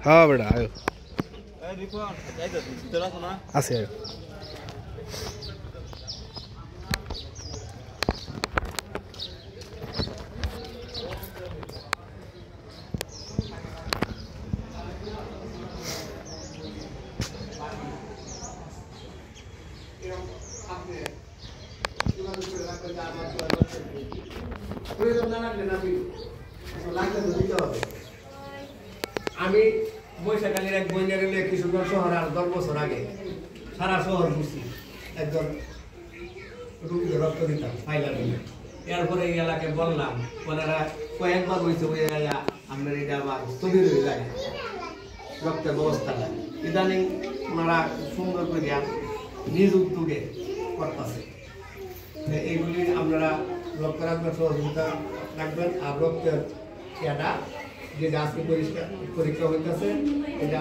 হ্যাঁ বেটা আয়ো আছে আয়ো আমি বৈশাখালীর এক বইনে গেলে কিশোরগঞ্জ শহরে আর 10 বছর আগে সারা শহর ঘুরছি একজন রুগীকে রক্ত দিতাম ফাইলা দিলে এরপরে এই এলাকায় বললাম ওনারা কয়েকবার হয়েছে ওই এলাকা আপনার এটা আবার স্থবির হয়ে যায় রক্তের ব্যবস্থা লাগে ইদানিং ওনারা সুন্দর করিয়া নিজ উদ্যোগে করতেছে এইগুলি আপনারা লক্ষ্য রাখবেন সহযোগিতা রাখবেন আর রক্তের ইয়াটা যে আজকে পরীক্ষা হইতেছে এটা